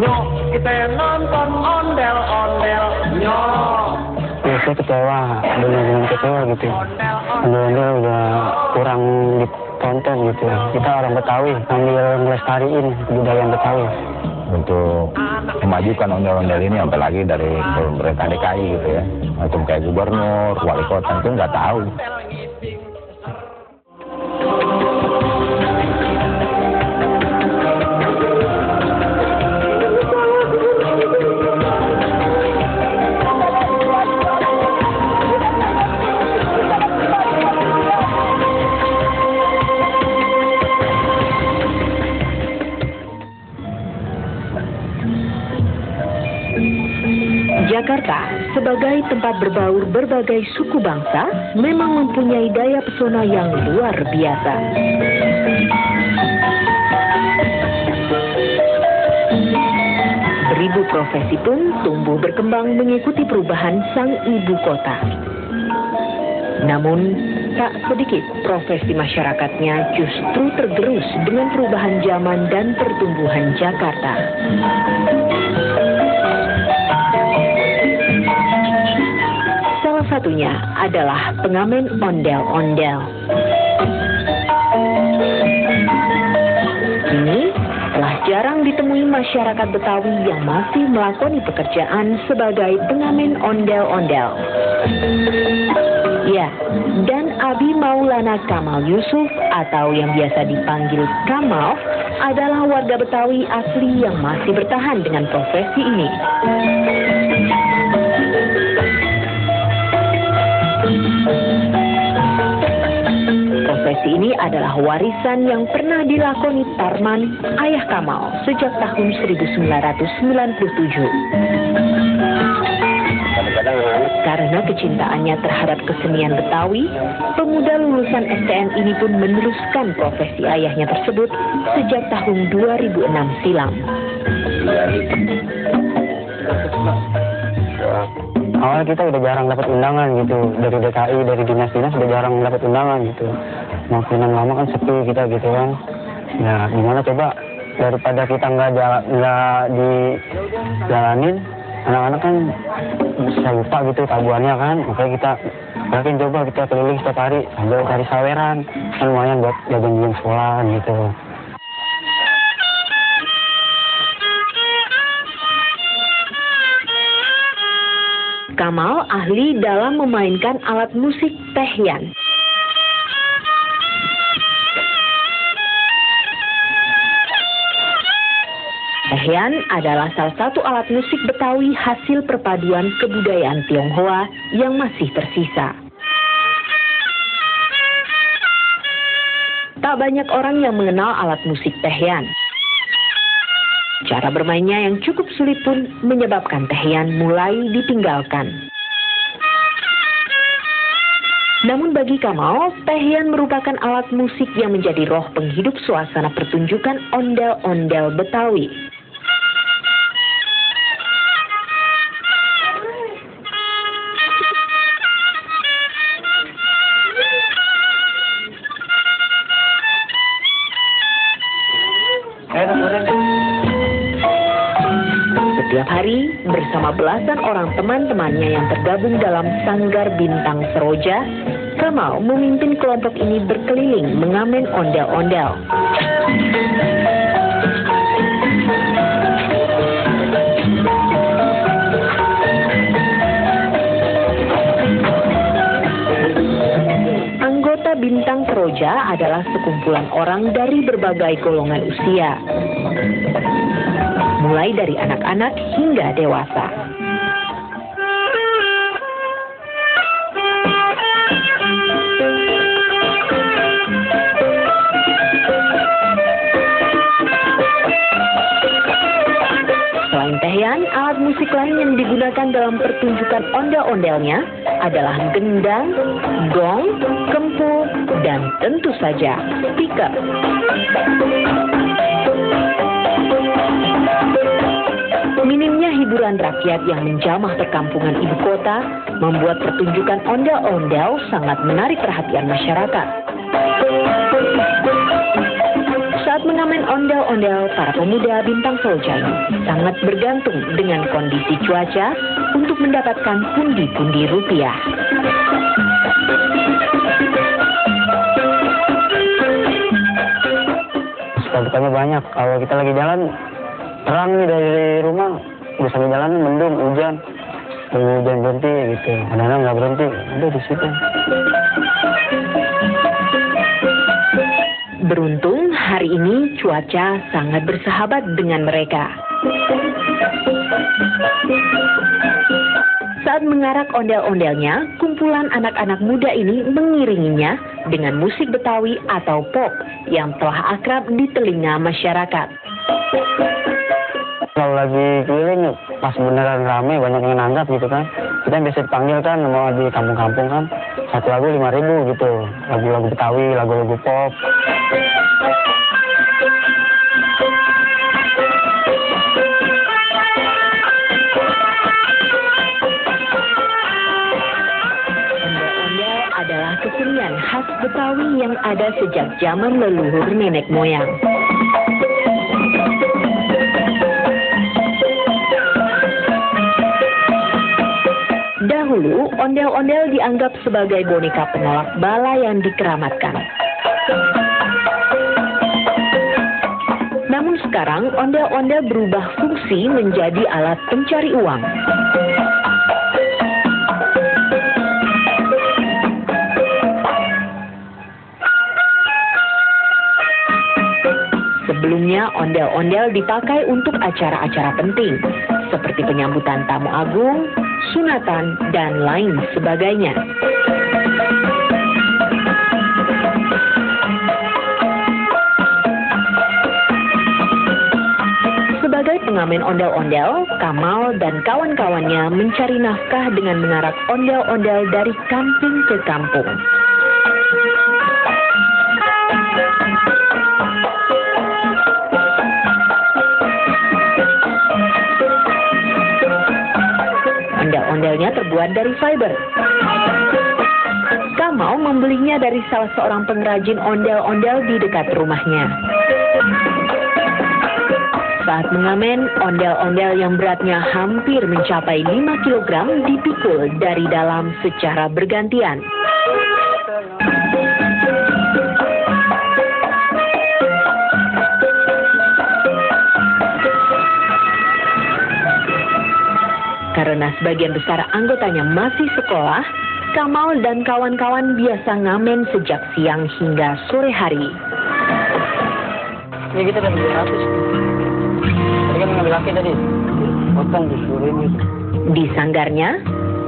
Nyok, kita nonton ondel-ondel. Nyok. Ya saya kecewa, benar-benar kecewa gitu. Ondel-ondel udah kurang ditonton gitu. Kita orang Betawi, sambil melestariin kebudayaan Betawi. Untuk memajukan ondel-ondel ini, apalagi dari pemerintah DKI gitu ya, macam kayak gubernur, wali kota itu nggak tahu. Jakarta, sebagai tempat berbaur berbagai suku bangsa, memang mempunyai daya pesona yang luar biasa. Beribu profesi pun tumbuh berkembang mengikuti perubahan sang ibu kota. Namun, tak sedikit profesi masyarakatnya justru tergerus dengan perubahan zaman dan pertumbuhan Jakarta. Salah satunya adalah pengamen ondel-ondel. Kini telah jarang ditemui masyarakat Betawi yang masih melakoni pekerjaan sebagai pengamen ondel-ondel. Ya, dan Abi Maulana Kamal Yusuf atau yang biasa dipanggil Kamal adalah warga Betawi asli yang masih bertahan dengan profesi ini. Profesi ini adalah warisan yang pernah dilakoni Tarman, ayah Kamal, sejak tahun 1997. Karena kecintaannya terhadap kesenian Betawi, pemuda lulusan STN ini pun meneruskan profesi ayahnya tersebut sejak tahun 2006 silam. Awalnya kita udah jarang dapat undangan gitu, dari DKI, dari dinas-dinas udah jarang dapat undangan gitu. Makinan lama kan sepi kita gitu kan. Ya gimana coba, daripada kita nggak dijalanin, anak-anak kan bisa lupa gitu tabuhannya kan. Makanya kita yakin coba kita keliling setiap hari sambil cari saweran, kan lumayan buat jajan sekolah gitu. Kamal ahli dalam memainkan alat musik tehyan. Tehyan adalah salah satu alat musik Betawi hasil perpaduan kebudayaan Tionghoa yang masih tersisa. Tak banyak orang yang mengenal alat musik tehyan. Cara bermainnya yang cukup sulit pun menyebabkan tehyan mulai ditinggalkan. Namun bagi Kamal, tehyan merupakan alat musik yang menjadi roh penghidup suasana pertunjukan ondel-ondel Betawi. Setiap hari, bersama belasan orang teman-temannya yang tergabung dalam Sanggar Bintang Seroja, Kamal memimpin kelompok ini berkeliling mengamen ondel-ondel. Anggota Bintang Seroja adalah sekumpulan orang dari berbagai golongan usia, mulai dari anak-anak hingga dewasa. Selain tehyan, alat musik lain yang digunakan dalam pertunjukan ondel-ondelnya adalah gendang, gong, kempul, dan tentu saja speaker. Minimnya hiburan rakyat yang menjamah perkampungan ibu kota membuat pertunjukan ondel-ondel sangat menarik perhatian masyarakat. Saat mengamen ondel-ondel, para pemuda Bintang Solja ini sangat bergantung dengan kondisi cuaca untuk mendapatkan pundi-pundi rupiah. Suka-dukanya banyak. Kalau kita lagi jalan, terang nih dari rumah, udah sampai jalan mendung, hujan. Hujan berhenti gitu, kadang-kadang nggak berhenti, udah di situ. Beruntung hari ini cuaca sangat bersahabat dengan mereka. Saat mengarak ondel-ondelnya, kumpulan anak-anak muda ini mengiringinya dengan musik Betawi atau pop yang telah akrab di telinga masyarakat. Kalau lagi keliling, pas beneran rame, banyak yang nanggap gitu kan. Kita biasa dipanggil kan, mau di kampung-kampung kan, satu lagu 5.000 gitu. Lagu-lagu Betawi, lagu-lagu pop. Ondel-ondel adalah kesenian khas Betawi yang ada sejak zaman leluhur nenek moyang. Dahulu, ondel-ondel dianggap sebagai boneka penolak bala yang dikeramatkan. Namun sekarang, ondel-ondel berubah fungsi menjadi alat pencari uang. Sebelumnya, ondel-ondel dipakai untuk acara-acara penting, seperti penyambutan tamu agung, sunatan, dan lain sebagainya. Sebagai pengamen ondel-ondel, Kamal dan kawan-kawannya mencari nafkah dengan mengarak ondel-ondel dari kampung ke kampung. Ondel-ondelnya terbuat dari fiber. Kamal membelinya dari salah seorang pengrajin ondel-ondel di dekat rumahnya. Saat mengamen, ondel-ondel yang beratnya hampir mencapai 5 kg dipikul dari dalam secara bergantian. Karena sebagian besar anggotanya masih sekolah, Kamal dan kawan-kawan biasa ngamen sejak siang hingga sore hari. Ini kita udah 200. Tadi kan ngambil laki tadi. Potong disuruh gitu. Di sanggarnya,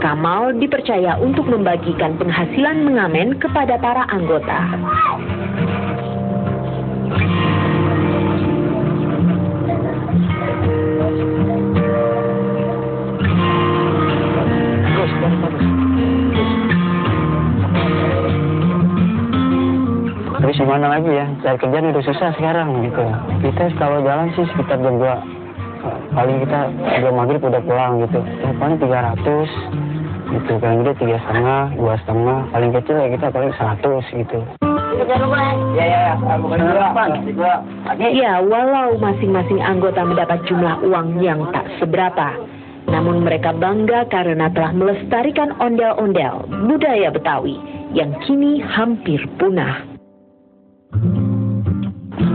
Kamal dipercaya untuk membagikan penghasilan mengamen kepada para anggota. Terus gimana lagi ya, cari kerjaan udah susah sekarang gitu. Kita kalau jalan sih sekitar jam 2, paling kita sebelum maghrib udah pulang gitu. Ya, paling 300 gitu, paling gede 3,5, 2,5, paling kecil ya kita paling 100 gitu. Ya, walau masing-masing anggota mendapat jumlah uang yang tak seberapa, namun mereka bangga karena telah melestarikan ondel-ondel budaya Betawi yang kini hampir punah.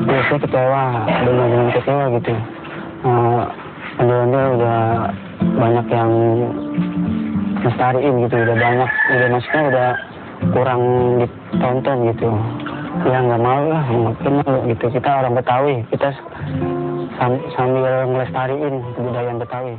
Ya, saya kecewa, benar-benar kecewa gitu. Ondel-ondel udah banyak yang lestariin gitu, udah banyak, udah maksudnya udah kurang ditonton gitu. Ya nggak mau lah, makin malu gitu. Kita orang Betawi, kita sambil ngelestariin kebudayaan Betawi.